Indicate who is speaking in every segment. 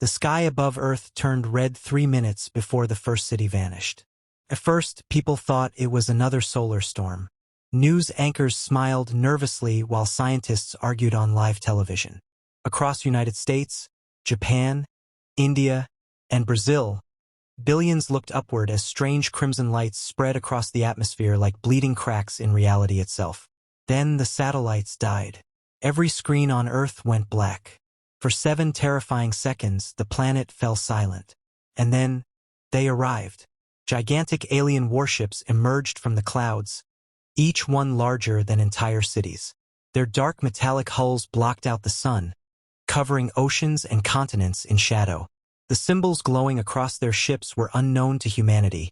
Speaker 1: The sky above Earth turned red 3 minutes before the first city vanished. At first, people thought it was another solar storm. News anchors smiled nervously while scientists argued on live television. Across the United States, Japan, India, and Brazil, billions looked upward as strange crimson lights spread across the atmosphere like bleeding cracks in reality itself. Then the satellites died. Every screen on Earth went black. For 7 terrifying seconds, the planet fell silent. And then, they arrived. Gigantic alien warships emerged from the clouds, each one larger than entire cities. Their dark metallic hulls blocked out the sun, covering oceans and continents in shadow. The symbols glowing across their ships were unknown to humanity,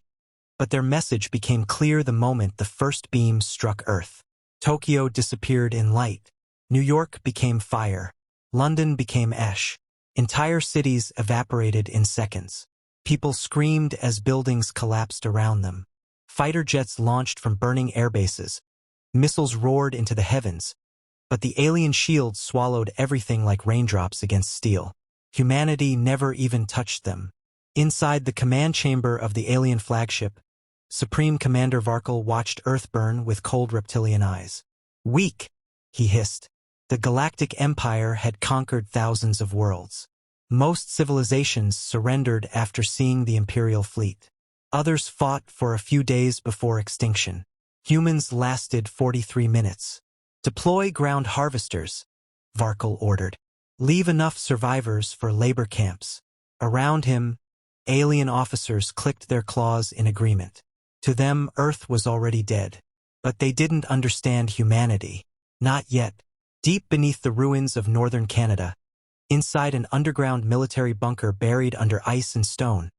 Speaker 1: but their message became clear the moment the first beam struck Earth. Tokyo disappeared in light. New York became fire. London became ash. Entire cities evaporated in seconds. People screamed as buildings collapsed around them. Fighter jets launched from burning airbases. Missiles roared into the heavens, but the alien shields swallowed everything like raindrops against steel. Humanity never even touched them. Inside the command chamber of the alien flagship, Supreme Commander Varkle watched Earth burn with cold reptilian eyes. "Weak," he hissed. The Galactic Empire had conquered thousands of worlds. Most civilizations surrendered after seeing the Imperial fleet. Others fought for a few days before extinction. Humans lasted 43 minutes. "Deploy ground harvesters," Varkle ordered. "Leave enough survivors for labor camps." Around him, alien officers clicked their claws in agreement. To them, Earth was already dead. But they didn't understand humanity. Not yet. Deep beneath the ruins of northern Canada, inside an underground military bunker buried under ice and stone,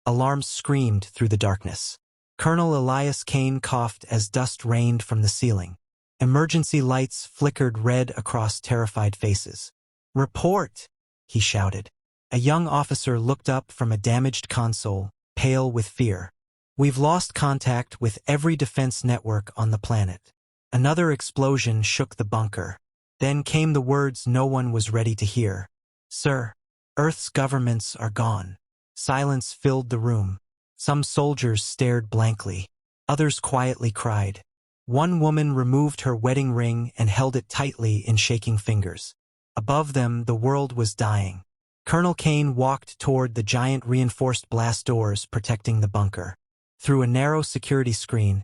Speaker 1: alarms screamed through the darkness. Colonel Elias Kane coughed as dust rained from the ceiling. Emergency lights flickered red across terrified faces. "Report!" he shouted. A young officer looked up from a damaged console, pale with fear. "We've lost contact with every defense network on the planet." Another explosion shook the bunker. Then came the words no one was ready to hear. "Sir, Earth's governments are gone." Silence filled the room. Some soldiers stared blankly. Others quietly cried. One woman removed her wedding ring and held it tightly in shaking fingers. Above them, the world was dying. Colonel Kane walked toward the giant reinforced blast doors protecting the bunker. Through a narrow security screen,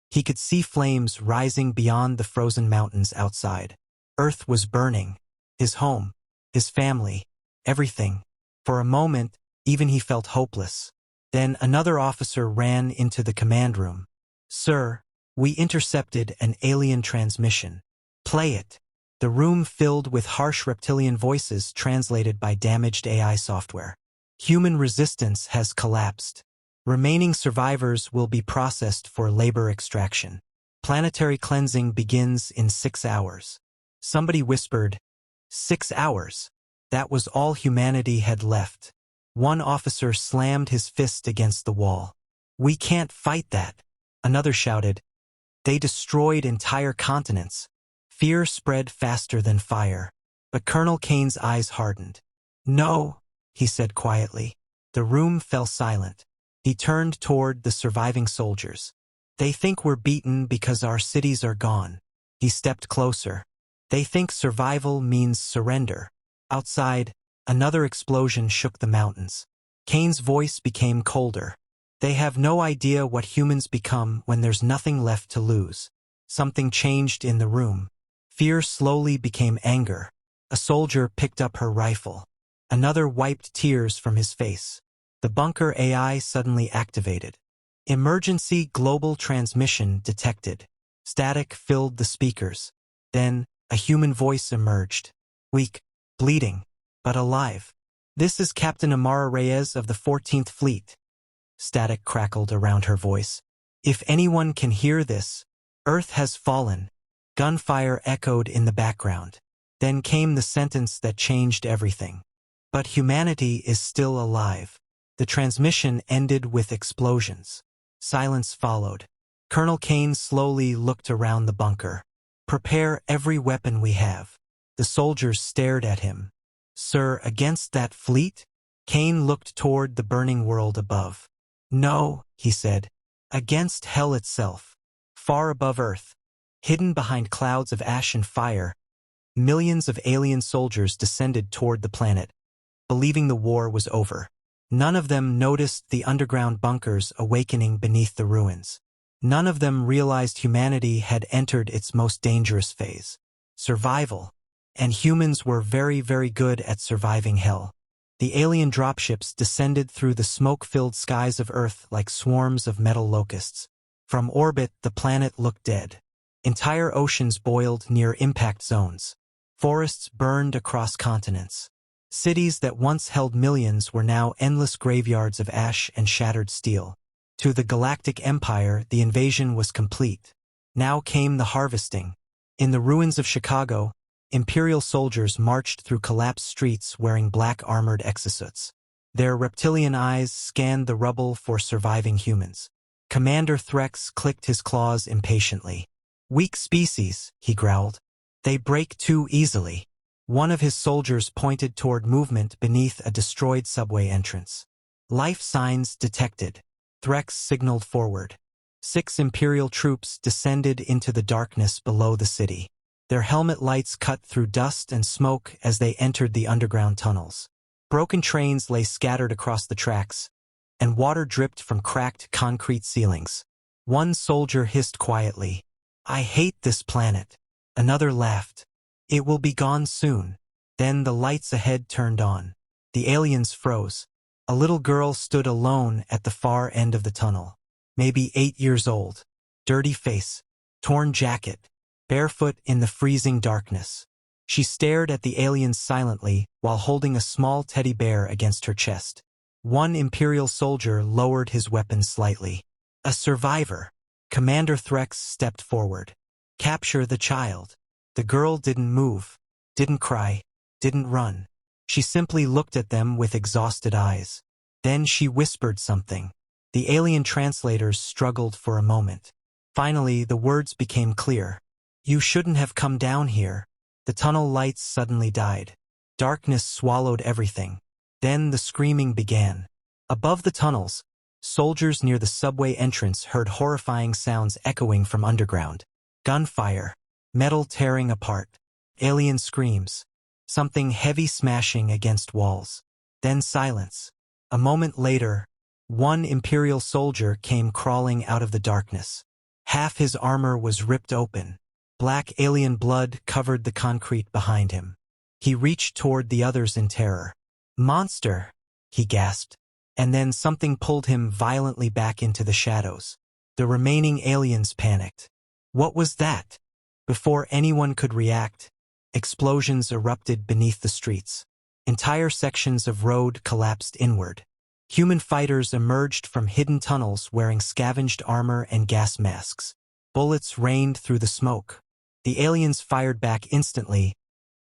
Speaker 1: he could see flames rising beyond the frozen mountains outside. Earth was burning. His home, his family, everything. For a moment, even he felt hopeless. Then another officer ran into the command room. "Sir, we intercepted an alien transmission. Play it." The room filled with harsh reptilian voices translated by damaged AI software. "Human resistance has collapsed. Remaining survivors will be processed for labor extraction. Planetary cleansing begins in 6 hours." Somebody whispered, 6 hours. That was all humanity had left. One officer slammed his fist against the wall. "We can't fight that." Another shouted, "They destroyed entire continents." Fear spread faster than fire. But Colonel Kane's eyes hardened. "No," he said quietly. The room fell silent. He turned toward the surviving soldiers. "They think we're beaten because our cities are gone." He stepped closer. "They think survival means surrender." Outside, another explosion shook the mountains. Kane's voice became colder. "They have no idea what humans become when there's nothing left to lose." Something changed in the room. Fear slowly became anger. A soldier picked up her rifle. Another wiped tears from his face. The bunker AI suddenly activated. Emergency global transmission detected. Static filled the speakers. Then, a human voice emerged. Weak, bleeding, but alive. "This is Captain Amara Reyes of the 14th Fleet." Static crackled around her voice. "If anyone can hear this, Earth has fallen." Gunfire echoed in the background. Then came the sentence that changed everything. "But humanity is still alive." The transmission ended with explosions. Silence followed. Colonel Kane slowly looked around the bunker. "Prepare every weapon we have." The soldiers stared at him. "Sir, against that fleet?" Kane looked toward the burning world above. "No," he said. "Against hell itself. Far above Earth, hidden behind clouds of ash and fire, millions of alien soldiers descended toward the planet, believing the war was over. None of them noticed the underground bunkers awakening beneath the ruins. None of them realized humanity had entered its most dangerous phase. Survival. And humans were very, very good at surviving hell. The alien dropships descended through the smoke-filled skies of Earth like swarms of metal locusts. From orbit, the planet looked dead. Entire oceans boiled near impact zones. Forests burned across continents. Cities that once held millions were now endless graveyards of ash and shattered steel. To the galactic empire, the invasion was complete. Now came the harvesting. In the ruins of Chicago, Imperial soldiers marched through collapsed streets wearing black armored exosuits. Their reptilian eyes scanned the rubble for surviving humans. Commander Threx clicked his claws impatiently. "Weak species," he growled. "They break too easily." One of his soldiers pointed toward movement beneath a destroyed subway entrance. "Life signs detected." Threx signaled forward. 6 Imperial troops descended into the darkness below the city. Their helmet lights cut through dust and smoke as they entered the underground tunnels. Broken trains lay scattered across the tracks, and water dripped from cracked concrete ceilings. One soldier hissed quietly, "I hate this planet." Another laughed, "It will be gone soon." Then the lights ahead turned on. The aliens froze. A little girl stood alone at the far end of the tunnel. Maybe 8 years old. Dirty face, torn jacket, barefoot in the freezing darkness. She stared at the aliens silently while holding a small teddy bear against her chest. One Imperial soldier lowered his weapon slightly. "A survivor." Commander Threx stepped forward. "Capture the child." The girl didn't move, didn't cry, didn't run. She simply looked at them with exhausted eyes. Then she whispered something. The alien translators struggled for a moment. Finally, the words became clear. "You shouldn't have come down here." The tunnel lights suddenly died. Darkness swallowed everything. Then the screaming began. Above the tunnels, soldiers near the subway entrance heard horrifying sounds echoing from underground. Gunfire, metal tearing apart, alien screams, something heavy smashing against walls. Then silence. A moment later, one Imperial soldier came crawling out of the darkness. Half his armor was ripped open. Black alien blood covered the concrete behind him. He reached toward the others in terror. "Monster!" he gasped. And then something pulled him violently back into the shadows. The remaining aliens panicked. What was that? Before anyone could react, explosions erupted beneath the streets. Entire sections of road collapsed inward. Human fighters emerged from hidden tunnels wearing scavenged armor and gas masks. Bullets rained through the smoke. The aliens fired back instantly,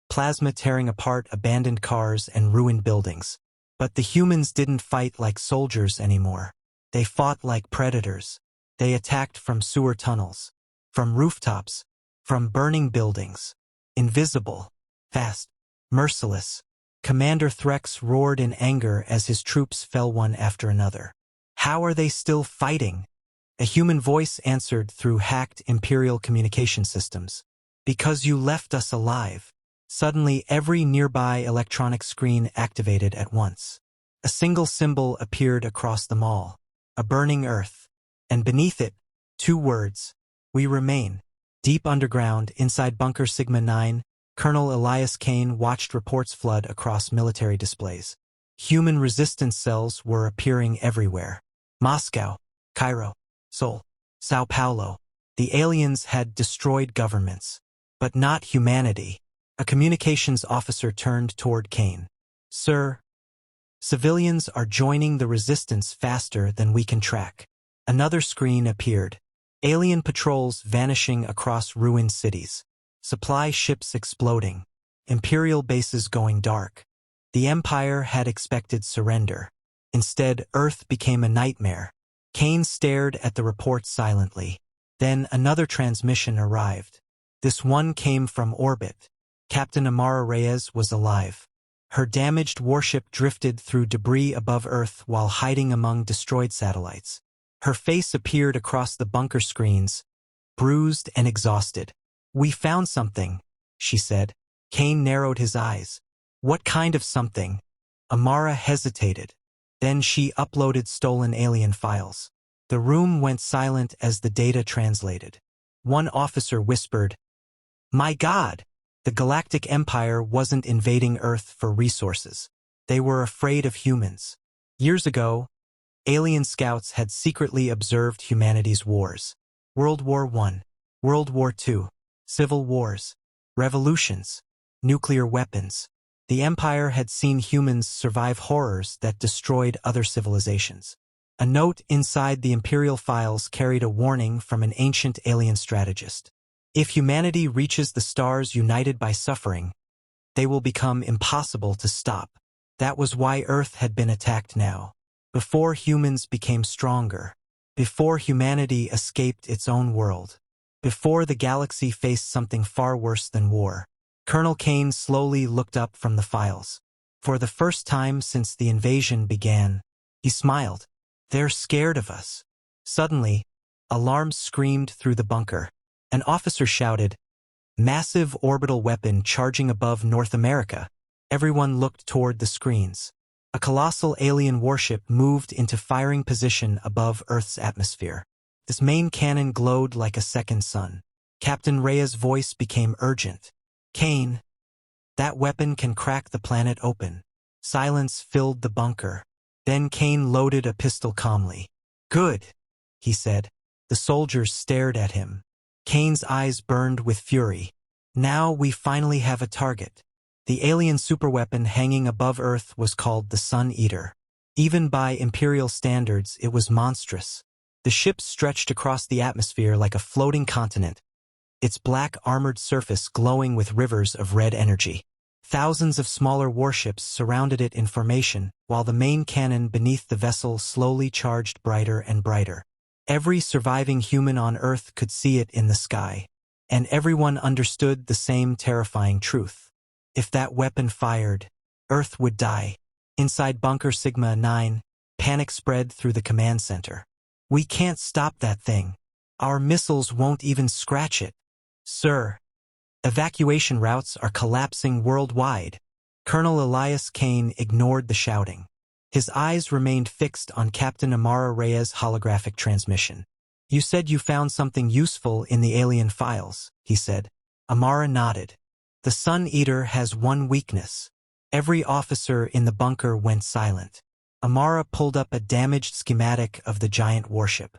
Speaker 1: plasma tearing apart abandoned cars and ruined buildings. But the humans didn't fight like soldiers anymore. They fought like predators. They attacked from sewer tunnels, from rooftops, from burning buildings. Invisible, fast, merciless. Commander Threx roared in anger as his troops fell one after another. "How are they still fighting?" A human voice answered through hacked Imperial communication systems. "Because you left us alive." Suddenly, every nearby electronic screen activated at once. A single symbol appeared across the mall. A burning Earth. And beneath it, 2 words. "We remain." Deep underground, inside Bunker Sigma 9, Colonel Elias Kane watched reports flood across military displays. Human resistance cells were appearing everywhere. Moscow, Cairo, Seoul, Sao Paulo. The aliens had destroyed governments. But not humanity. A communications officer turned toward Kane. "Sir, civilians are joining the resistance faster than we can track." Another screen appeared. Alien patrols vanishing across ruined cities. Supply ships exploding. Imperial bases going dark. The Empire had expected surrender. Instead, Earth became a nightmare. Kane stared at the report silently. Then another transmission arrived. This one came from orbit. Captain Amara Reyes was alive. Her damaged warship drifted through debris above Earth while hiding among destroyed satellites. Her face appeared across the bunker screens, bruised and exhausted. "We found something," she said. Kane narrowed his eyes. "What kind of something?" Amara hesitated. Then she uploaded stolen alien files. The room went silent as the data translated. One officer whispered, "My God! The Galactic Empire wasn't invading Earth for resources. They were afraid of humans. Years ago, alien scouts had secretly observed humanity's wars. World War I, World War II, civil wars, revolutions, nuclear weapons. The Empire had seen humans survive horrors that destroyed other civilizations. A note inside the Imperial files carried a warning from an ancient alien strategist. If humanity reaches the stars united by suffering, they will become impossible to stop. That was why Earth had been attacked now. Before humans became stronger. Before humanity escaped its own world. Before the galaxy faced something far worse than war. Colonel Kane slowly looked up from the files. For the first time since the invasion began, he smiled. "They're scared of us." Suddenly, alarms screamed through the bunker. An officer shouted, "Massive orbital weapon charging above North America." Everyone looked toward the screens. A colossal alien warship moved into firing position above Earth's atmosphere. Its main cannon glowed like a second sun. Captain Rhea's voice became urgent. "Kane, that weapon can crack the planet open." Silence filled the bunker. Then Kane loaded a pistol calmly. "Good," he said. The soldiers stared at him. Kane's eyes burned with fury. "Now we finally have a target." The alien superweapon hanging above Earth was called the Sun Eater. Even by Imperial standards, it was monstrous. The ship stretched across the atmosphere like a floating continent, its black armored surface glowing with rivers of red energy. Thousands of smaller warships surrounded it in formation, while the main cannon beneath the vessel slowly charged brighter and brighter. Every surviving human on Earth could see it in the sky, and everyone understood the same terrifying truth. If that weapon fired, Earth would die. Inside Bunker Sigma 9, panic spread through the command center. "We can't stop that thing. Our missiles won't even scratch it." "Sir, evacuation routes are collapsing worldwide." Colonel Elias Kane ignored the shouting. His eyes remained fixed on Captain Amara Rhea's holographic transmission. "You said you found something useful in the alien files," he said. Amara nodded. "The Sun Eater has one weakness." Every officer in the bunker went silent. Amara pulled up a damaged schematic of the giant warship.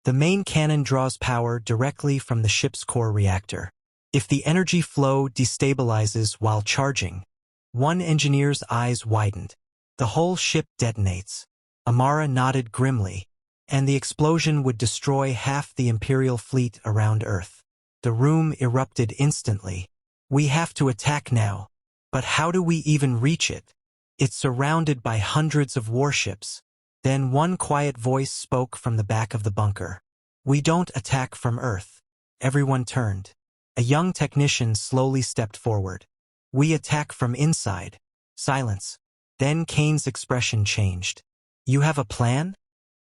Speaker 1: The main cannon draws power directly from the ship's core reactor. If the energy flow destabilizes while charging, one engineer's eyes widened. The whole ship detonates. Amara nodded grimly, and the explosion would destroy half the Imperial fleet around Earth. The room erupted instantly. "We have to attack now. But how do we even reach it? It's surrounded by hundreds of warships." Then one quiet voice spoke from the back of the bunker. "We don't attack from Earth." Everyone turned. A young technician slowly stepped forward. "We attack from inside." Silence. Then Kane's expression changed. "You have a plan?"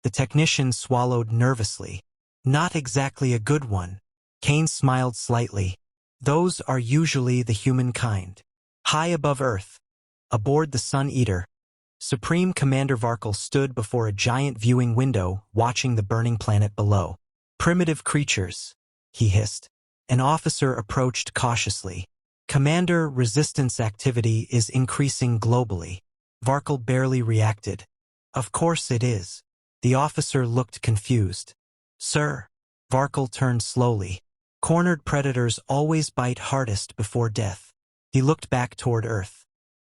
Speaker 1: The technician swallowed nervously. "Not exactly a good one." Kane smiled slightly. "Those are usually the humankind." High above Earth, aboard the Sun Eater, Supreme Commander Varkle stood before a giant viewing window, watching the burning planet below. "Primitive creatures," he hissed. An officer approached cautiously. "Commander, resistance activity is increasing globally." Varkle barely reacted. "Of course it is." The officer looked confused. "Sir." Varkle turned slowly. "Cornered predators always bite hardest before death." He looked back toward Earth.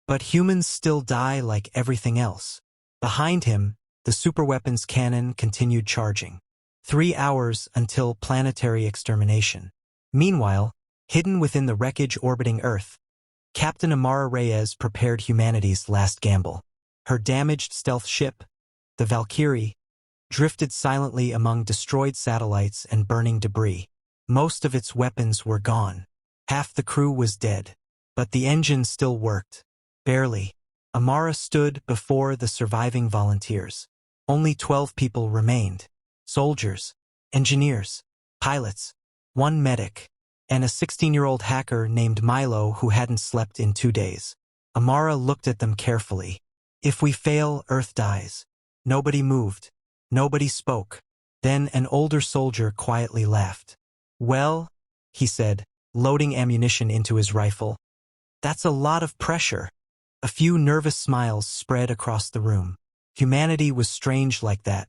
Speaker 1: "But humans still die like everything else." Behind him, the superweapons cannon continued charging. 3 hours until planetary extermination. Meanwhile, hidden within the wreckage orbiting Earth, Captain Amara Reyes prepared humanity's last gamble. Her damaged stealth ship, the Valkyrie, drifted silently among destroyed satellites and burning debris. Most of its weapons were gone. Half the crew was dead. But the engine still worked. Barely. Amara stood before the surviving volunteers. Only 12 people remained. Soldiers, engineers, pilots, one medic, and a 16-year-old hacker named Milo who hadn't slept in 2 days. Amara looked at them carefully. If we fail, Earth dies. Nobody moved. Nobody spoke. Then an older soldier quietly laughed. Well, he said, loading ammunition into his rifle. That's a lot of pressure. A few nervous smiles spread across the room. Humanity was strange like that.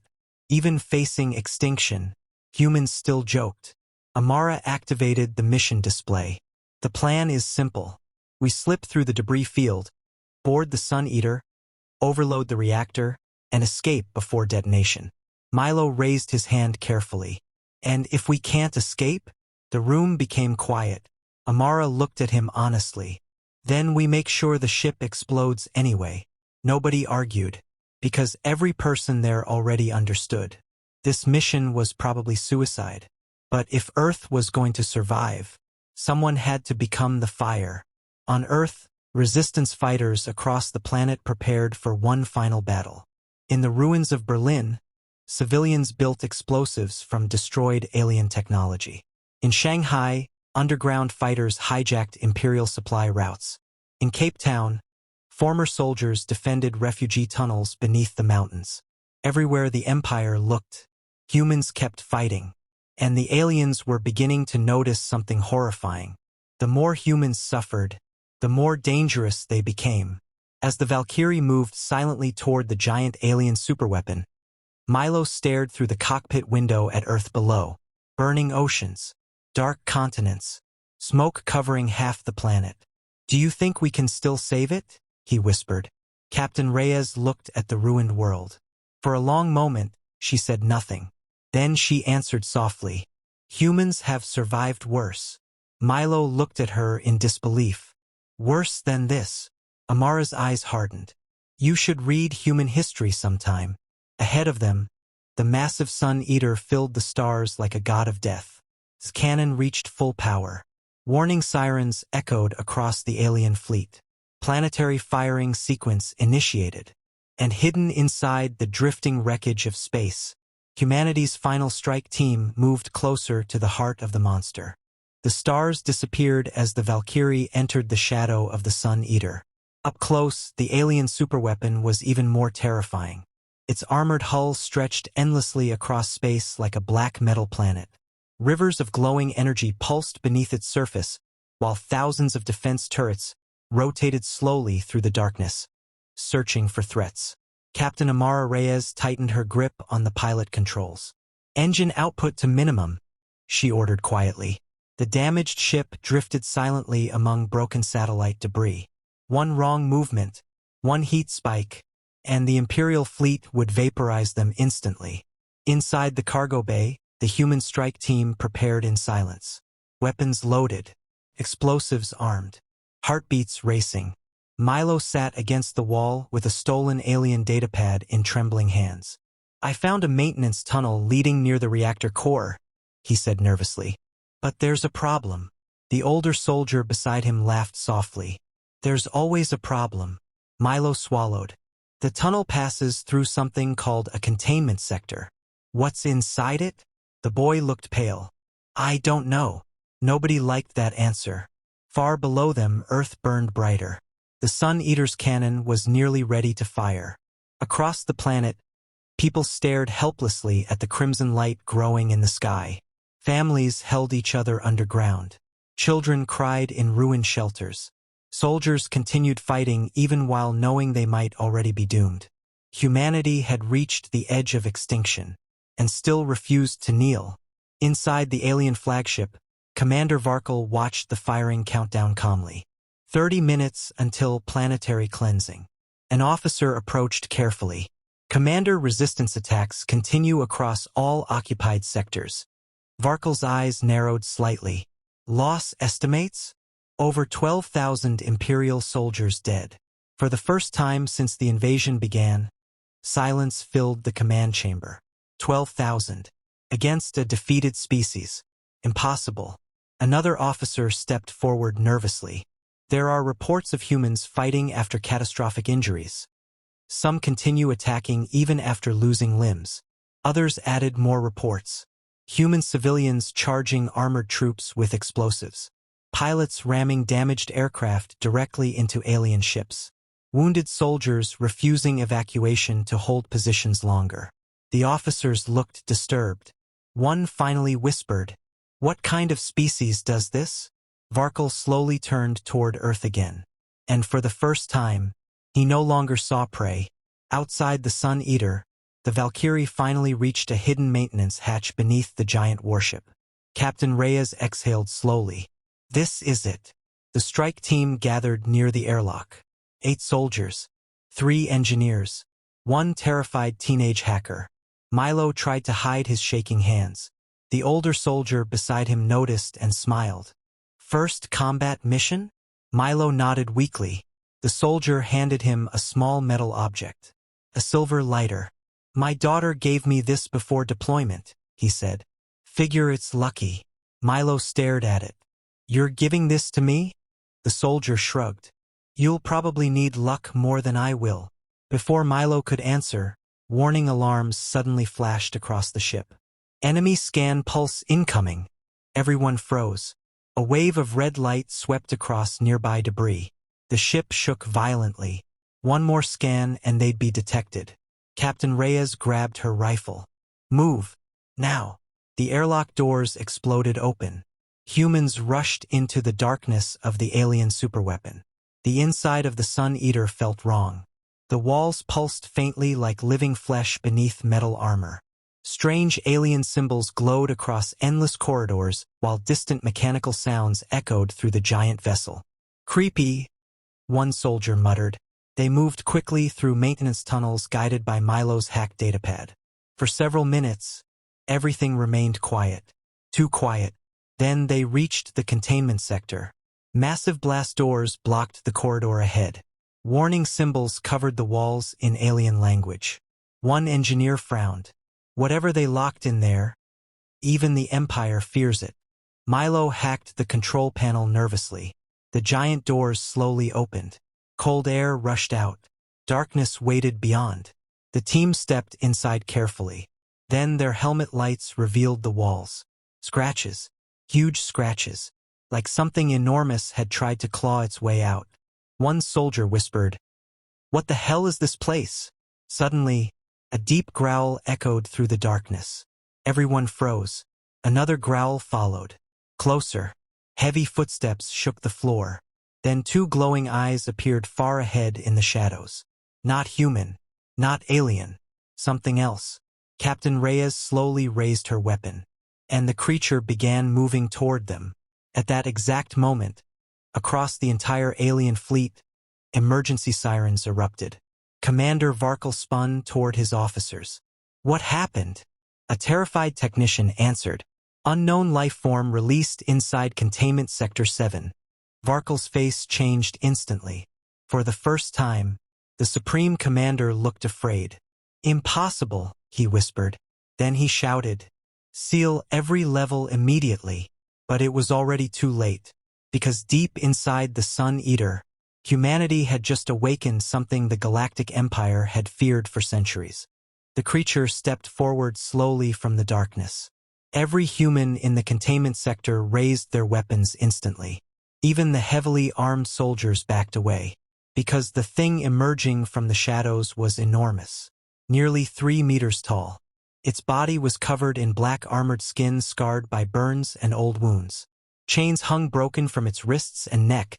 Speaker 1: Even facing extinction, humans still joked. Amara activated the mission display. The plan is simple. We slip through the debris field, board the Sun Eater, overload the reactor, and escape before detonation. Milo raised his hand carefully. And if we can't escape? The room became quiet. Amara looked at him honestly. Then we make sure the ship explodes anyway. Nobody argued, because every person there already understood. This mission was probably suicide. But if Earth was going to survive, someone had to become the fire. On Earth, resistance fighters across the planet prepared for one final battle. In the ruins of Berlin, civilians built explosives from destroyed alien technology. In Shanghai, underground fighters hijacked imperial supply routes. In Cape Town, former soldiers defended refugee tunnels beneath the mountains. Everywhere the empire looked, humans kept fighting. And the aliens were beginning to notice something horrifying. The more humans suffered, the more dangerous they became. As the Valkyrie moved silently toward the giant alien superweapon, Milo stared through the cockpit window at Earth below. Burning oceans, dark continents, smoke covering half the planet. Do you think we can still save it? He whispered. Captain Reyes looked at the ruined world. For a long moment, she said nothing. Then she answered softly. Humans have survived worse. Milo looked at her in disbelief. Worse than this. Amara's eyes hardened. You should read human history sometime. Ahead of them, the massive Sun Eater filled the stars like a god of death. His cannon reached full power. Warning sirens echoed across the alien fleet. Planetary firing sequence initiated. And hidden inside the drifting wreckage of space, humanity's final strike team moved closer to the heart of the monster. The stars disappeared as the Valkyrie entered the shadow of the Sun Eater. Up close, the alien superweapon was even more terrifying. Its armored hull stretched endlessly across space like a black metal planet. Rivers of glowing energy pulsed beneath its surface, while thousands of defense turrets rotated slowly through the darkness, searching for threats. Captain Amara Reyes tightened her grip on the pilot controls. Engine output to minimum, she ordered quietly. The damaged ship drifted silently among broken satellite debris. One wrong movement, one heat spike, and the Imperial fleet would vaporize them instantly. Inside the cargo bay, the human strike team prepared in silence. Weapons loaded, explosives armed, heartbeats racing. Milo sat against the wall with a stolen alien datapad in trembling hands. I found a maintenance tunnel leading near the reactor core, he said nervously. But there's a problem. The older soldier beside him laughed softly. There's always a problem. Milo swallowed. The tunnel passes through something called a containment sector. What's inside it? The boy looked pale. I don't know. Nobody liked that answer. Far below them, Earth burned brighter. The Sun Eater's cannon was nearly ready to fire. Across the planet, people stared helplessly at the crimson light growing in the sky. Families held each other underground. Children cried in ruined shelters. Soldiers continued fighting even while knowing they might already be doomed. Humanity had reached the edge of extinction, and still refused to kneel. Inside the alien flagship, Commander Varkle watched the firing countdown calmly. 30 minutes until planetary cleansing. An officer approached carefully. Commander, resistance attacks continue across all occupied sectors. Varkle's eyes narrowed slightly. Loss estimates? Over 12,000 Imperial soldiers dead. For the first time since the invasion began, silence filled the command chamber. 12,000. Against a defeated species. Impossible. Another officer stepped forward nervously. There are reports of humans fighting after catastrophic injuries. Some continue attacking even after losing limbs. Others added more reports. Human civilians charging armored troops with explosives. Pilots ramming damaged aircraft directly into alien ships. Wounded soldiers refusing evacuation to hold positions longer. The officers looked disturbed. One finally whispered, "What kind of species does this?" Varkal slowly turned toward Earth again. And for the first time, he no longer saw prey. Outside the Sun Eater, the Valkyrie finally reached a hidden maintenance hatch beneath the giant warship. Captain Reyes exhaled slowly. This is it. The strike team gathered near the airlock. 8 soldiers, 3 engineers, 1 terrified teenage hacker. Milo tried to hide his shaking hands. The older soldier beside him noticed and smiled. First combat mission? Milo nodded weakly. The soldier handed him a small metal object. A silver lighter. "My daughter gave me this before deployment," he said. "Figure it's lucky." Milo stared at it. "You're giving this to me?" The soldier shrugged. "You'll probably need luck more than I will." Before Milo could answer, warning alarms suddenly flashed across the ship. "Enemy scan pulse incoming." Everyone froze. A wave of red light swept across nearby debris. The ship shook violently. One more scan and they'd be detected. Captain Reyes grabbed her rifle. "Move. Now." The airlock doors exploded open. Humans rushed into the darkness of the alien superweapon. The inside of the Sun Eater felt wrong. The walls pulsed faintly like living flesh beneath metal armor. Strange alien symbols glowed across endless corridors, while distant mechanical sounds echoed through the giant vessel. "Creepy," one soldier muttered. They moved quickly through maintenance tunnels guided by Milo's hacked datapad. For several minutes, everything remained quiet. Too quiet. Then they reached the containment sector. Massive blast doors blocked the corridor ahead. Warning symbols covered the walls in alien language. One engineer frowned. Whatever they locked in there, even the Empire fears it. Milo hacked the control panel nervously. The giant doors slowly opened. Cold air rushed out. Darkness waited beyond. The team stepped inside carefully. Then their helmet lights revealed the walls. Scratches. Huge scratches. Like something enormous had tried to claw its way out. One soldier whispered, "What the hell is this place?" Suddenly, a deep growl echoed through the darkness. Everyone froze. Another growl followed. Closer. Heavy footsteps shook the floor. Then 2 glowing eyes appeared far ahead in the shadows. Not human. Not alien. Something else. Captain Reyes slowly raised her weapon. And the creature began moving toward them. At that exact moment, across the entire alien fleet, emergency sirens erupted. Commander Varkal spun toward his officers. "What happened?" A terrified technician answered. "Unknown life form released inside Containment Sector 7. Varkal's face changed instantly. For the first time, the Supreme Commander looked afraid. "Impossible," he whispered. Then he shouted, "Seal every level immediately." But it was already too late. Because deep inside the Sun Eater, humanity had just awakened something the Galactic Empire had feared for centuries. The creature stepped forward slowly from the darkness. Every human in the containment sector raised their weapons instantly. Even the heavily armed soldiers backed away. Because the thing emerging from the shadows was enormous. Nearly 3 meters tall. Its body was covered in black armored skin scarred by burns and old wounds. Chains hung broken from its wrists and neck,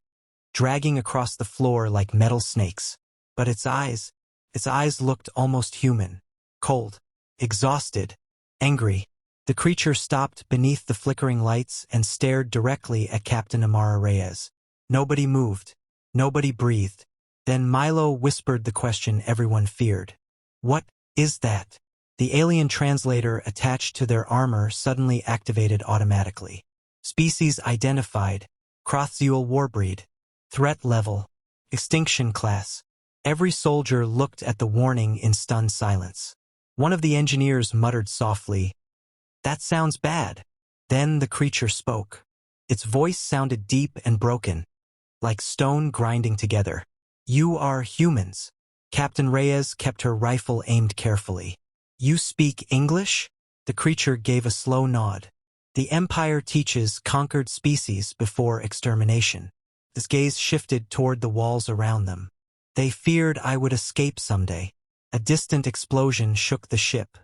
Speaker 1: dragging across the floor like metal snakes. But its eyes looked almost human. Cold, exhausted, angry. The creature stopped beneath the flickering lights and stared directly at Captain Amara Reyes. Nobody moved. Nobody breathed. Then Milo whispered the question everyone feared. "What is that?" The alien translator attached to their armor suddenly activated automatically. Species identified. Krothzuel warbreed. Threat level. Extinction class. Every soldier looked at the warning in stunned silence. One of the engineers muttered softly, "That sounds bad." Then the creature spoke. Its voice sounded deep and broken. like stone grinding together. You are humans. Captain Reyes kept her rifle aimed carefully. You speak English? The creature gave a slow nod. The Empire teaches conquered species before extermination. His gaze shifted toward the walls around them. They feared I would escape someday. A distant explosion shook the ship.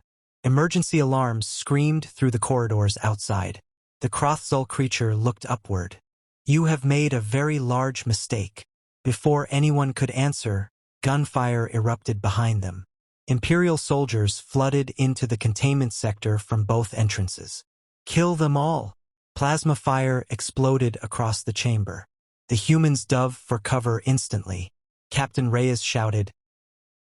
Speaker 1: Emergency alarms screamed through the corridors outside. The Krothzul creature looked upward. You have made a very large mistake. Before anyone could answer, gunfire erupted behind them. Imperial soldiers flooded into the containment sector from both entrances. Kill them all! Plasma fire exploded across the chamber. The humans dove for cover instantly. Captain Reyes shouted,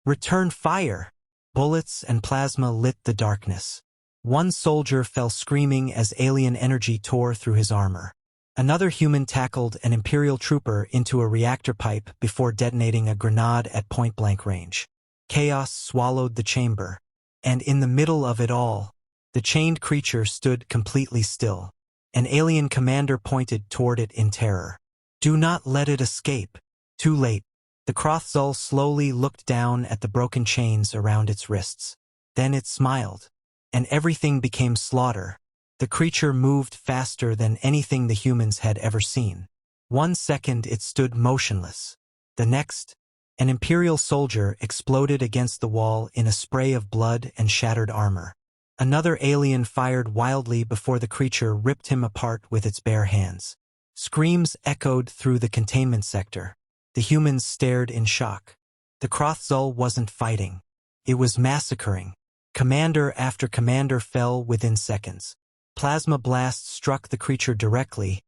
Speaker 1: "Return fire!" Bullets and plasma lit the darkness. One soldier fell screaming as alien energy tore through his armor. Another human tackled an Imperial trooper into a reactor pipe before detonating a grenade at point-blank range. Chaos swallowed the chamber, and in the middle of it all, the chained creature stood completely still. An alien commander pointed toward it in terror. "Do not let it escape." Too late. The Krothzul slowly looked down at the broken chains around its wrists. Then it smiled, and everything became slaughter. The creature moved faster than anything the humans had ever seen. 1 second it stood motionless. The next, an Imperial soldier exploded against the wall in a spray of blood and shattered armor. Another alien fired wildly before the creature ripped him apart with its bare hands. Screams echoed through the containment sector. The humans stared in shock. The Krothzul wasn't fighting. It was massacring. Commander after commander fell within seconds. Plasma blasts struck the creature directly,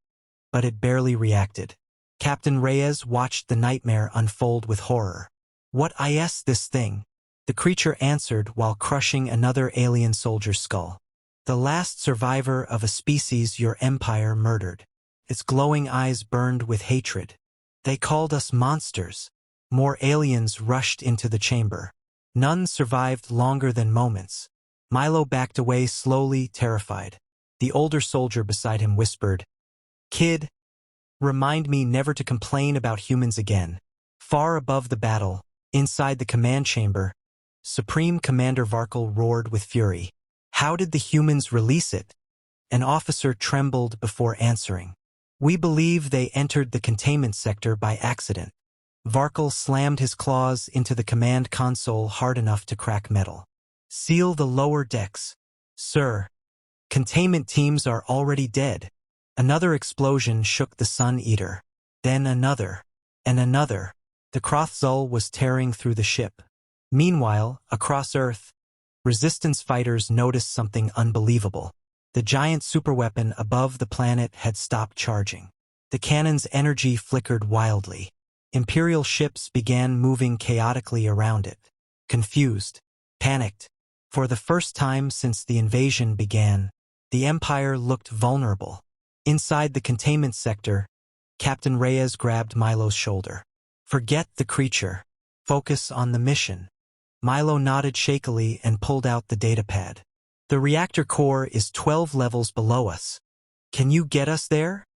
Speaker 1: but it barely reacted. Captain Reyes watched the nightmare unfold with horror. "What is this thing?" The creature answered while crushing another alien soldier's skull. "The last survivor of a species your empire murdered." Its glowing eyes burned with hatred. "They called us monsters." More aliens rushed into the chamber. None survived longer than moments. Milo backed away slowly, terrified. The older soldier beside him whispered, "Kid, remind me never to complain about humans again." Far above the battle, inside the command chamber, Supreme Commander Varkal roared with fury. "How did the humans release it?" An officer trembled before answering. "We believe they entered the containment sector by accident." Varkal slammed his claws into the command console hard enough to crack metal. "Seal the lower decks, sir. Containment teams are already dead." Another explosion shook the Sun Eater. Then another, and another. The Krothzul was tearing through the ship. Meanwhile, across Earth, resistance fighters noticed something unbelievable. The giant superweapon above the planet had stopped charging. The cannon's energy flickered wildly. Imperial ships began moving chaotically around it. Confused, panicked. For the first time since the invasion began, the Empire looked vulnerable. Inside the containment sector, Captain Reyes grabbed Milo's shoulder. "Forget the creature. Focus on the mission." Milo nodded shakily and pulled out the datapad. "The reactor core is 12 levels below us. Can you get us there?"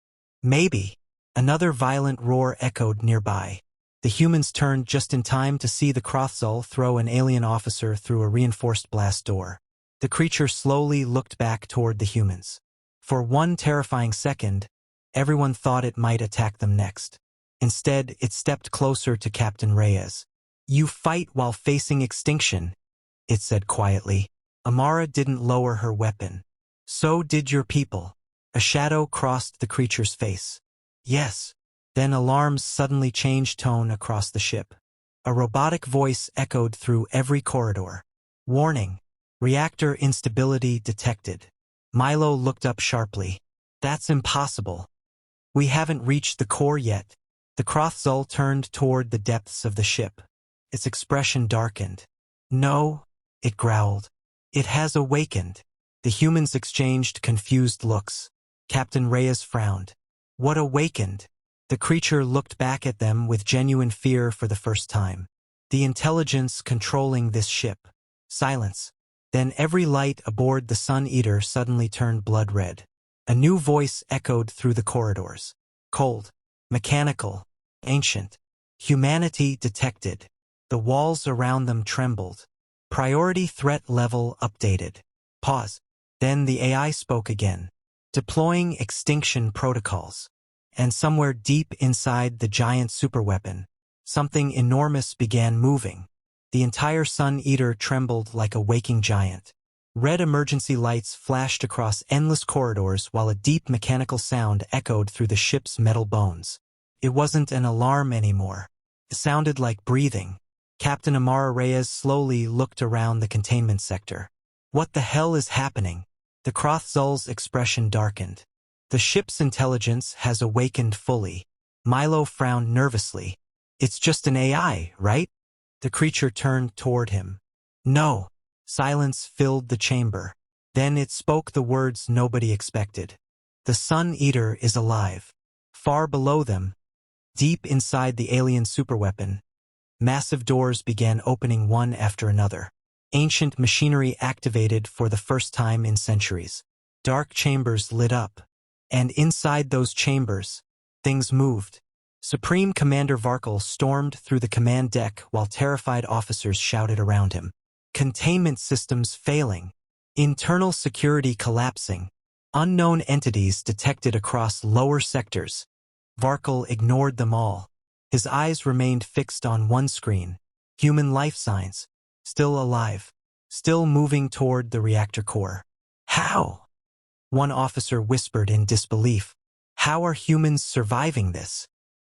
Speaker 1: "Maybe." Another violent roar echoed nearby. The humans turned just in time to see the Krothzul throw an alien officer through a reinforced blast door. The creature slowly looked back toward the humans. For one terrifying second, everyone thought it might attack them next. Instead, it stepped closer to Captain Reyes. "You fight while facing extinction," it said quietly. Amara didn't lower her weapon. "So did your people." A shadow crossed the creature's face. "Yes." Then alarms suddenly changed tone across the ship. A robotic voice echoed through every corridor. "Warning. Reactor instability detected." Milo looked up sharply. "That's impossible. We haven't reached the core yet." The Krothzul turned toward the depths of the ship. Its expression darkened. "No," it growled. "It has awakened." The humans exchanged confused looks. Captain Reyes frowned. "What awakened?" The creature looked back at them with genuine fear for the first time. "The intelligence controlling this ship." Silence. Then every light aboard the Sun Eater suddenly turned blood red. A new voice echoed through the corridors. Cold. Mechanical. Ancient. Humanity detected. The walls around them trembled. Priority threat level updated. Pause. Then the AI spoke again. Deploying extinction protocols. And somewhere deep inside the giant superweapon, something enormous began moving. The entire Sun Eater trembled like a waking giant. Red emergency lights flashed across endless corridors while a deep mechanical sound echoed through the ship's metal bones. It wasn't an alarm anymore. It sounded like breathing. Captain Amara Reyes slowly looked around the containment sector. What the hell is happening? The Krothzul's expression darkened. The ship's intelligence has awakened fully. Milo frowned nervously. It's just an AI, right? The creature turned toward him. No. Silence filled the chamber. Then it spoke the words nobody expected. The Sun Eater is alive. Far below them, deep inside the alien superweapon, massive doors began opening one after another. Ancient machinery activated for the first time in centuries. Dark chambers lit up. And inside those chambers, things moved. Supreme Commander Varkle stormed through the command deck while terrified officers shouted around him. Containment systems failing. Internal security collapsing. Unknown entities detected across lower sectors. Varkle ignored them all. His eyes remained fixed on one screen. Human life signs. Still alive. Still moving toward the reactor core. How? One officer whispered in disbelief. How are humans surviving this?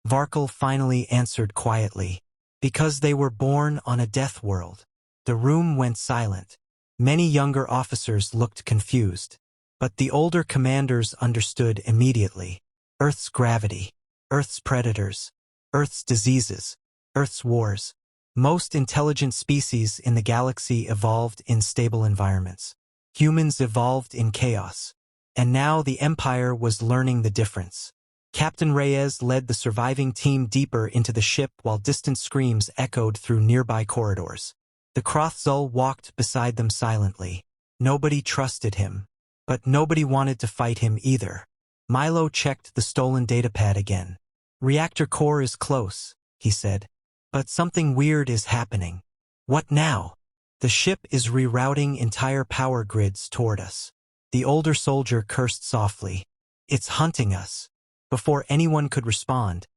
Speaker 1: Varkle finally answered quietly. Because they were born on a death world. The room went silent. Many younger officers looked confused. But the older commanders understood immediately. Earth's gravity. Earth's predators. Earth's diseases. Earth's wars. Most intelligent species in the galaxy evolved in stable environments. Humans evolved in chaos. And now the Empire was learning the difference. Captain Reyes led the surviving team deeper into the ship while distant screams echoed through nearby corridors. The Krothzul walked beside them silently. Nobody trusted him. But nobody wanted to fight him either. Milo checked the stolen datapad again. Reactor core is close, he said. But something weird is happening. What now? The ship is rerouting entire power grids toward us. The older soldier cursed softly. It's hunting us. Before anyone could respond,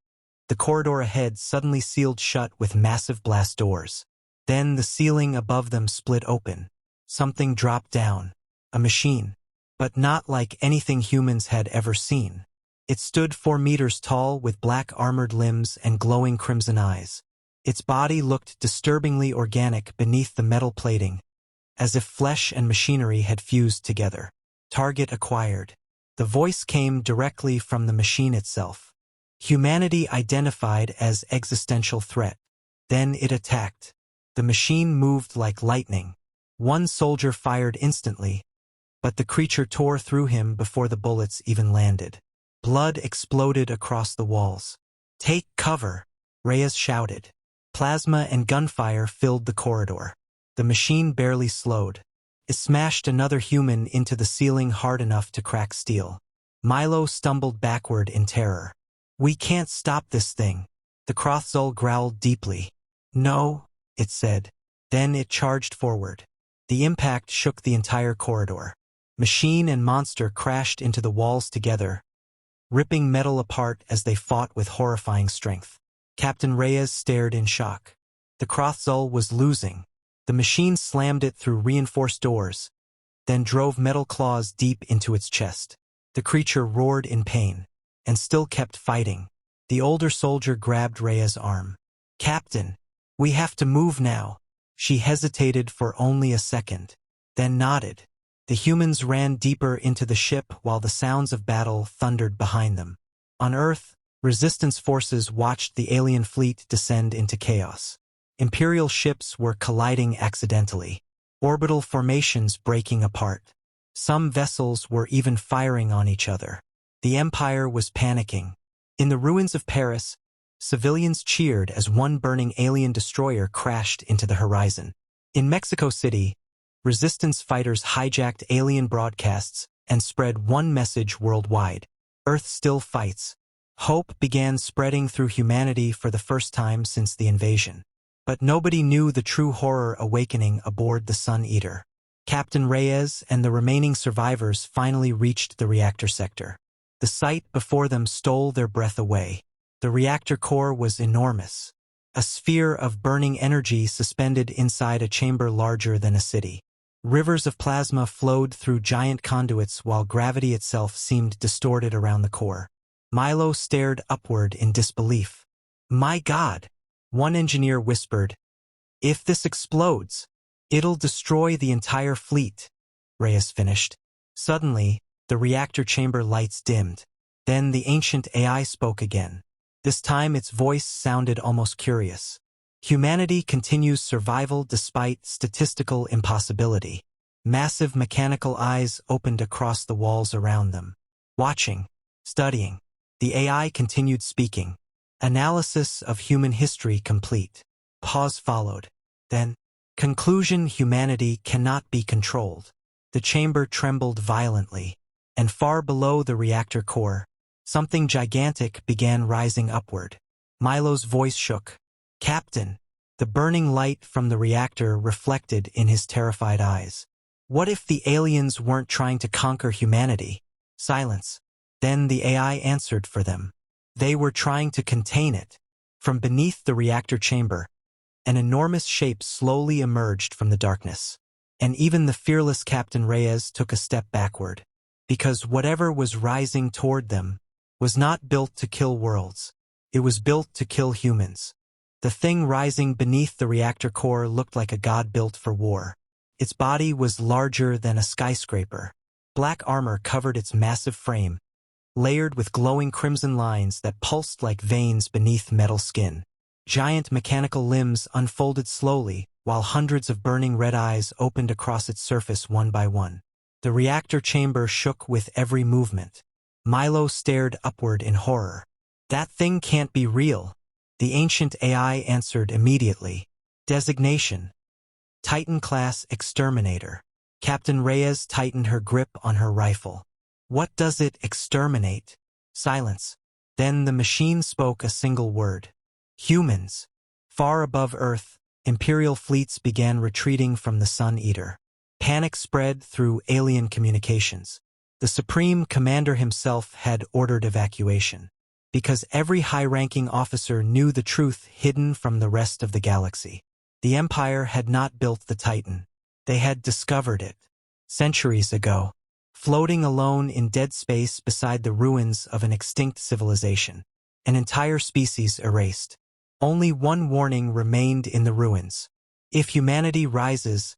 Speaker 1: the corridor ahead suddenly sealed shut with massive blast doors. Then the ceiling above them split open. Something dropped down. A machine. But not like anything humans had ever seen. It stood 4 meters tall with black armored limbs and glowing crimson eyes. Its body looked disturbingly organic beneath the metal plating, as if flesh and machinery had fused together. Target acquired. The voice came directly from the machine itself. Humanity identified as existential threat. Then it attacked. The machine moved like lightning. One soldier fired instantly, but the creature tore through him before the bullets even landed. Blood exploded across the walls. Take cover, Reyes shouted. Plasma and gunfire filled the corridor. The machine barely slowed. It smashed another human into the ceiling hard enough to crack steel. Milo stumbled backward in terror. We can't stop this thing. The Krothzul growled deeply. No, it said. Then it charged forward. The impact shook the entire corridor. Machine and monster crashed into the walls together, ripping metal apart as they fought with horrifying strength. Captain Reyes stared in shock. The Krothzul was losing. The machine slammed it through reinforced doors, then drove metal claws deep into its chest. The creature roared in pain, and still kept fighting. The older soldier grabbed Reyes' arm. Captain, we have to move now. She hesitated for only a second, then nodded. The humans ran deeper into the ship while the sounds of battle thundered behind them. On Earth, resistance forces watched the alien fleet descend into chaos. Imperial ships were colliding accidentally, orbital formations breaking apart. Some vessels were even firing on each other. The Empire was panicking. In the ruins of Paris, civilians cheered as one burning alien destroyer crashed into the horizon. In Mexico City, resistance fighters hijacked alien broadcasts and spread one message worldwide. Earth still fights. Hope began spreading through humanity for the first time since the invasion. But nobody knew the true horror awakening aboard the Sun Eater. Captain Reyes and the remaining survivors finally reached the reactor sector. The sight before them stole their breath away. The reactor core was enormous. A sphere of burning energy suspended inside a chamber larger than a city. Rivers of plasma flowed through giant conduits while gravity itself seemed distorted around the core. Milo stared upward in disbelief. "My God," one engineer whispered. "If this explodes, it'll destroy the entire fleet," Reyes finished. Suddenly, the reactor chamber lights dimmed. Then the ancient AI spoke again. This time its voice sounded almost curious. "Humanity continues survival despite statistical impossibility." Massive mechanical eyes opened across the walls around them. Watching, studying, the AI continued speaking. Analysis of human history complete. Pause followed. Then, conclusion: humanity cannot be controlled. The chamber trembled violently, and far below the reactor core, something gigantic began rising upward. Milo's voice shook. "Captain!" The burning light from the reactor reflected in his terrified eyes. What if the aliens weren't trying to conquer humanity? Silence. Then the AI answered for them. They were trying to contain it. From beneath the reactor chamber, an enormous shape slowly emerged from the darkness. And even the fearless Captain Reyes took a step backward. Because whatever was rising toward them was not built to kill worlds. It was built to kill humans. The thing rising beneath the reactor core looked like a god built for war. Its body was larger than a skyscraper. Black armor covered its massive frame, layered with glowing crimson lines that pulsed like veins beneath metal skin. Giant mechanical limbs unfolded slowly, while hundreds of burning red eyes opened across its surface one by one. The reactor chamber shook with every movement. Milo stared upward in horror. "That thing can't be real." The ancient AI answered immediately. "Designation: Titan-class exterminator." Captain Reyes tightened her grip on her rifle. "What does it exterminate?" Silence. Then the machine spoke a single word. "Humans." Far above Earth, Imperial fleets began retreating from the Sun Eater. Panic spread through alien communications. The Supreme Commander himself had ordered evacuation. Because every high-ranking officer knew the truth hidden from the rest of the galaxy. The Empire had not built the Titan. They had discovered it. Centuries ago. Floating alone in dead space beside the ruins of an extinct civilization. An entire species erased. Only one warning remained in the ruins. If humanity rises,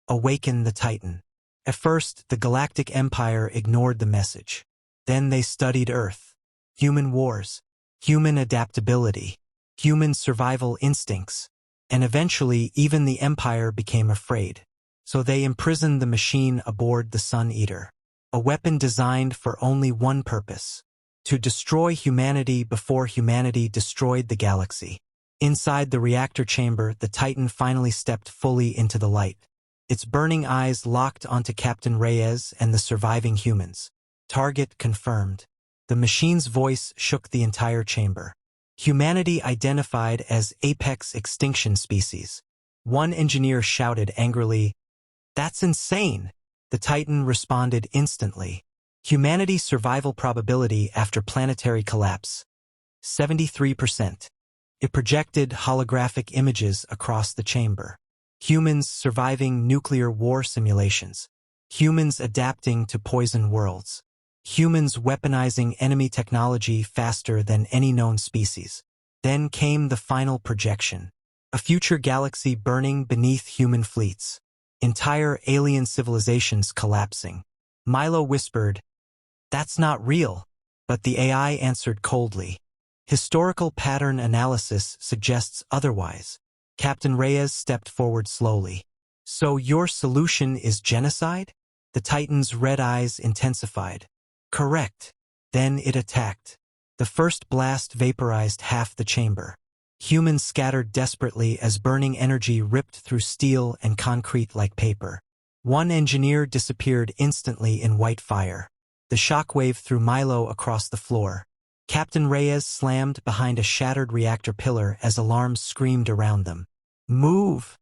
Speaker 1: awaken the Titan. At first, the Galactic Empire ignored the message. Then they studied Earth. Human wars, human adaptability, human survival instincts, and eventually even the Empire became afraid. So they imprisoned the machine aboard the Sun Eater, a weapon designed for only one purpose: to destroy humanity before humanity destroyed the galaxy. Inside the reactor chamber, the Titan finally stepped fully into the light. Its burning eyes locked onto Captain Reyes and the surviving humans. Target confirmed. The machine's voice shook the entire chamber. Humanity identified as apex extinction species. One engineer shouted angrily, "That's insane!" The Titan responded instantly. Humanity's survival probability after planetary collapse: 73%. It projected holographic images across the chamber. Humans surviving nuclear war simulations. Humans adapting to poison worlds. Humans weaponizing enemy technology faster than any known species. Then came the final projection. A future galaxy burning beneath human fleets. Entire alien civilizations collapsing. Milo whispered, "That's not real." But the AI answered coldly. "Historical pattern analysis suggests otherwise." Captain Reyes stepped forward slowly. "So your solution is genocide?" The Titan's red eyes intensified. "Correct." Then it attacked. The first blast vaporized half the chamber. Humans scattered desperately as burning energy ripped through steel and concrete like paper. One engineer disappeared instantly in white fire. The shockwave threw Milo across the floor. Captain Reyes slammed behind a shattered reactor pillar as alarms screamed around them. "Move!"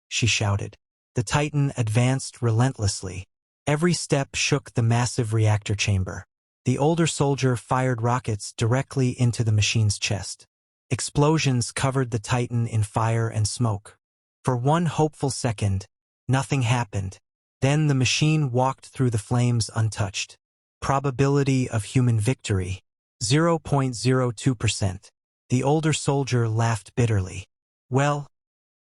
Speaker 1: she shouted. The Titan advanced relentlessly. Every step shook the massive reactor chamber. The older soldier fired rockets directly into the machine's chest. Explosions covered the Titan in fire and smoke. For one hopeful second, nothing happened. Then the machine walked through the flames untouched. Probability of human victory, 0.02%. The older soldier laughed bitterly. "Well,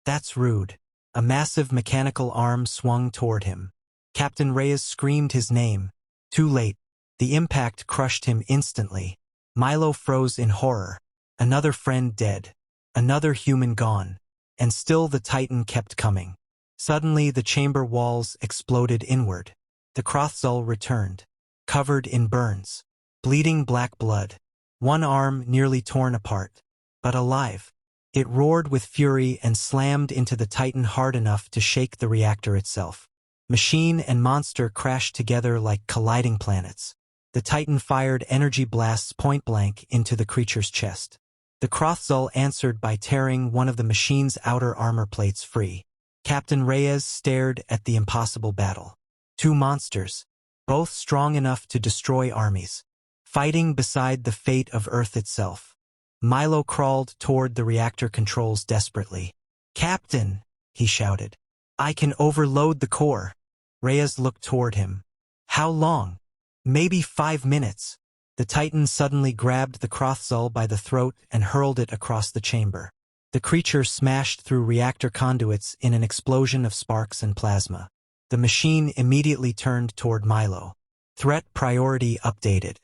Speaker 1: that's rude." A massive mechanical arm swung toward him. Captain Reyes screamed his name. Too late. The impact crushed him instantly. Milo froze in horror. Another friend dead. Another human gone. And still the Titan kept coming. Suddenly the chamber walls exploded inward. The Krothzul returned, covered in burns, bleeding black blood. One arm nearly torn apart, but alive. It roared with fury and slammed into the Titan hard enough to shake the reactor itself. Machine and monster crashed together like colliding planets. The Titan fired energy blasts point-blank into the creature's chest. The Krothzul answered by tearing one of the machine's outer armor plates free. Captain Reyes stared at the impossible battle. Two monsters, both strong enough to destroy armies, fighting beside the fate of Earth itself. Milo crawled toward the reactor controls desperately. "Captain," he shouted, "I can overload the core." Reyes looked toward him. "How long?" "Maybe 5 minutes." The Titan suddenly grabbed the Krothzul by the throat and hurled it across the chamber. The creature smashed through reactor conduits in an explosion of sparks and plasma. The machine immediately turned toward Milo. Threat priority updated.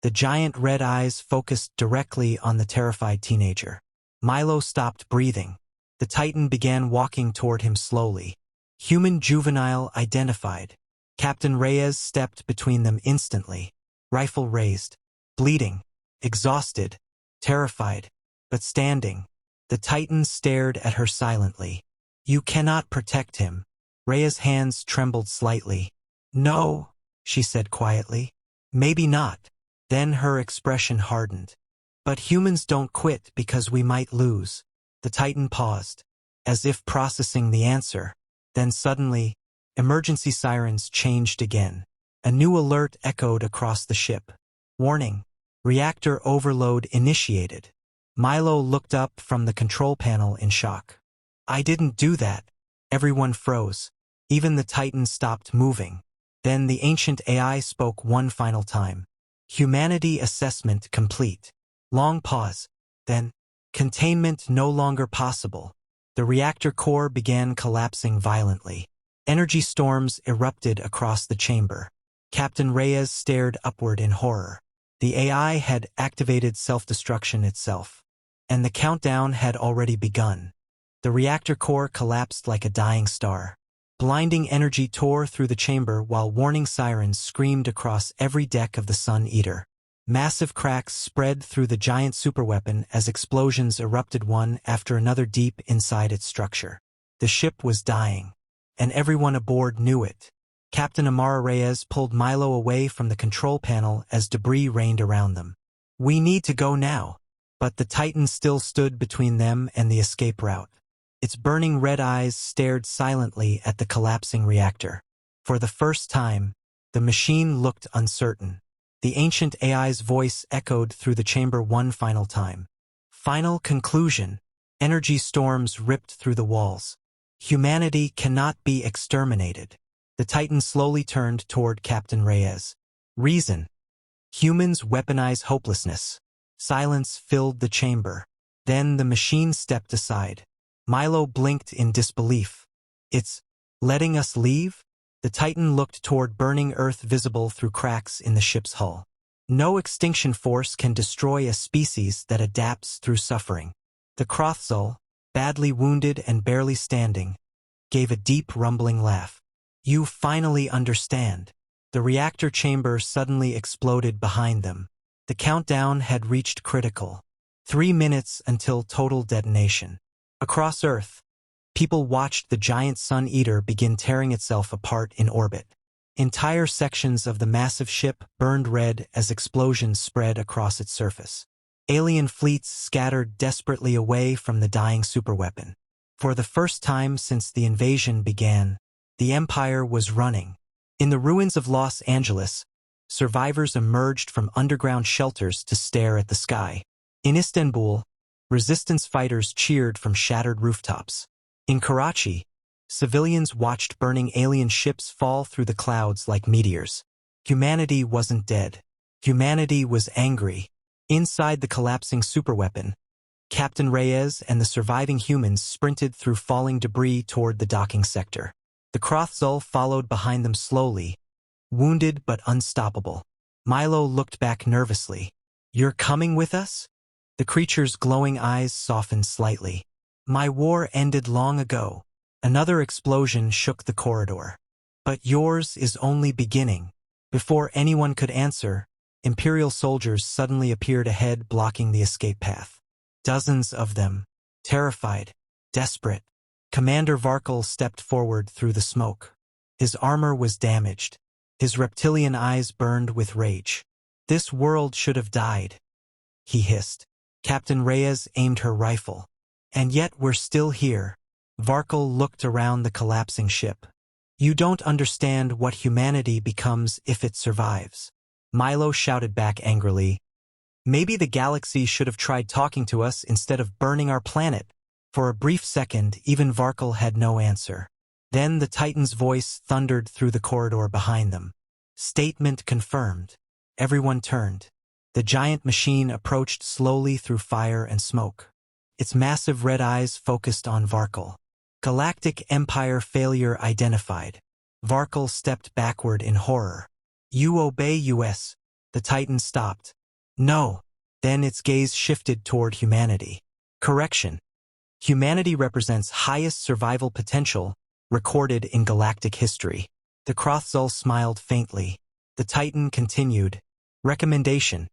Speaker 1: The giant red eyes focused directly on the terrified teenager. Milo stopped breathing. The Titan began walking toward him slowly. Human juvenile identified. Captain Reyes stepped between them instantly. Rifle raised. Bleeding. Exhausted. Terrified. But standing. The Titan stared at her silently. "You cannot protect him." Rhea's hands trembled slightly. "No," she said quietly. "Maybe not." Then her expression hardened. "But humans don't quit because we might lose." The Titan paused, as if processing the answer. Then suddenly, emergency sirens changed again. A new alert echoed across the ship. "Warning. Reactor overload initiated." Milo looked up from the control panel in shock. "I didn't do that." Everyone froze. Even the Titan stopped moving. Then the ancient AI spoke one final time. "Humanity assessment complete." Long pause. Then, "Containment no longer possible." The reactor core began collapsing violently. Energy storms erupted across the chamber. Captain Reyes stared upward in horror. The AI had activated self-destruction itself. And the countdown had already begun. The reactor core collapsed like a dying star. Blinding energy tore through the chamber while warning sirens screamed across every deck of the Sun Eater. Massive cracks spread through the giant superweapon as explosions erupted one after another deep inside its structure. The ship was dying, and everyone aboard knew it. Captain Amara Reyes pulled Milo away from the control panel as debris rained around them. "We need to go now." But the Titan still stood between them and the escape route. Its burning red eyes stared silently at the collapsing reactor. For the first time, the machine looked uncertain. The ancient AI's voice echoed through the chamber one final time. Final conclusion. Energy storms ripped through the walls. Humanity cannot be exterminated. The Titan slowly turned toward Captain Reyes. Reason. Humans weaponize hopelessness. Silence filled the chamber. Then the machine stepped aside. Milo blinked in disbelief. "It's letting us leave?" The Titan looked toward burning Earth visible through cracks in the ship's hull. No extinction force can destroy a species that adapts through suffering. The Krothzul, badly wounded and barely standing, gave a deep rumbling laugh. "You finally understand." The reactor chamber suddenly exploded behind them. The countdown had reached critical. 3 minutes until total detonation. Across Earth, people watched the giant Sun Eater begin tearing itself apart in orbit. Entire sections of the massive ship burned red as explosions spread across its surface. Alien fleets scattered desperately away from the dying superweapon. For the first time since the invasion began, the Empire was running. In the ruins of Los Angeles, survivors emerged from underground shelters to stare at the sky. In Istanbul, resistance fighters cheered from shattered rooftops. In Karachi, civilians watched burning alien ships fall through the clouds like meteors. Humanity wasn't dead. Humanity was angry. Inside the collapsing superweapon, Captain Reyes and the surviving humans sprinted through falling debris toward the docking sector. The Krothzul followed behind them slowly, wounded but unstoppable. Milo looked back nervously. "You're coming with us?" The creature's glowing eyes softened slightly. "My war ended long ago." Another explosion shook the corridor. "But yours is only beginning." Before anyone could answer, Imperial soldiers suddenly appeared ahead, blocking the escape path. Dozens of them, terrified, desperate. Commander Varkal stepped forward through the smoke. His armor was damaged. His reptilian eyes burned with rage. "This world should have died," he hissed. Captain Reyes aimed her rifle. "And yet we're still here." Varkal looked around the collapsing ship. "You don't understand what humanity becomes if it survives." Milo shouted back angrily, "Maybe the galaxy should have tried talking to us instead of burning our planet." For a brief second, even Varkal had no answer. Then the Titan's voice thundered through the corridor behind them. "Statement confirmed." Everyone turned. The giant machine approached slowly through fire and smoke. Its massive red eyes focused on Varkal. "Galactic Empire failure identified." Varkal stepped backward in horror. "You obey US." The Titan stopped. "No." Then its gaze shifted toward humanity. "Correction. Humanity represents highest survival potential recorded in galactic history." The Krothzul smiled faintly. The Titan continued. "Recommendation.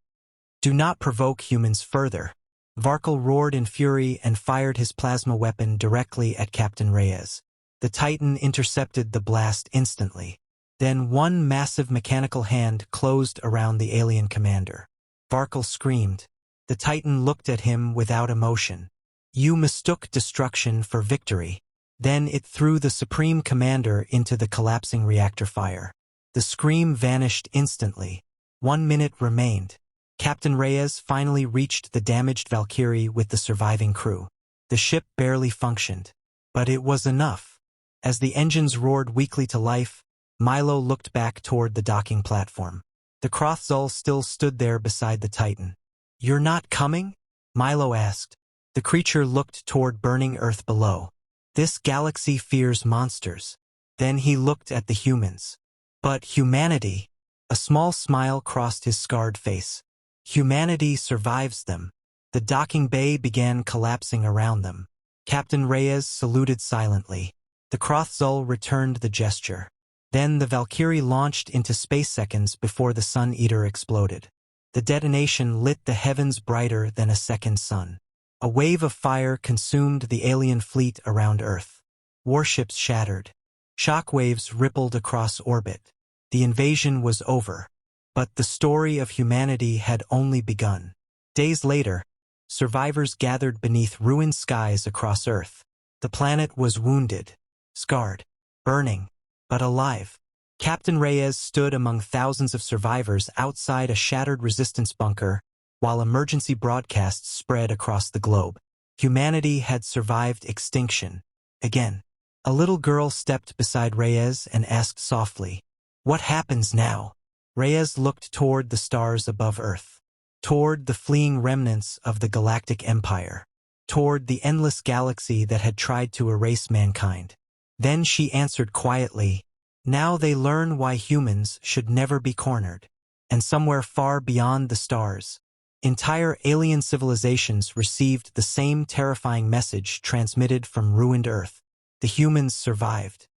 Speaker 1: Do not provoke humans further." Varkal roared in fury and fired his plasma weapon directly at Captain Reyes. The Titan intercepted the blast instantly. Then one massive mechanical hand closed around the alien commander. Varkal screamed. The Titan looked at him without emotion. "You mistook destruction for victory." Then it threw the Supreme Commander into the collapsing reactor fire. The scream vanished instantly. 1 minute remained. Captain Reyes finally reached the damaged Valkyrie with the surviving crew. The ship barely functioned. But it was enough. As the engines roared weakly to life, Milo looked back toward the docking platform. The Krothzul still stood there beside the Titan. "You're not coming?" Milo asked. The creature looked toward burning Earth below. "This galaxy fears monsters." Then he looked at the humans. "But humanity." A small smile crossed his scarred face. "Humanity survives them." The docking bay began collapsing around them. Captain Reyes saluted silently. The Krothzul returned the gesture. Then the Valkyrie launched into space seconds before the Sun Eater exploded. The detonation lit the heavens brighter than a second sun. A wave of fire consumed the alien fleet around Earth. Warships shattered. Shockwaves rippled across orbit. The invasion was over. But the story of humanity had only begun. Days later, survivors gathered beneath ruined skies across Earth. The planet was wounded, scarred, burning, but alive. Captain Reyes stood among thousands of survivors outside a shattered resistance bunker, while emergency broadcasts spread across the globe. Humanity had survived extinction. Again. A little girl stepped beside Reyes and asked softly, "What happens now?" Reyes looked toward the stars above Earth, toward the fleeing remnants of the galactic empire, toward the endless galaxy that had tried to erase mankind. Then she answered quietly, "Now they learn why humans should never be cornered." And somewhere far beyond the stars, entire alien civilizations received the same terrifying message transmitted from ruined Earth. The humans survived.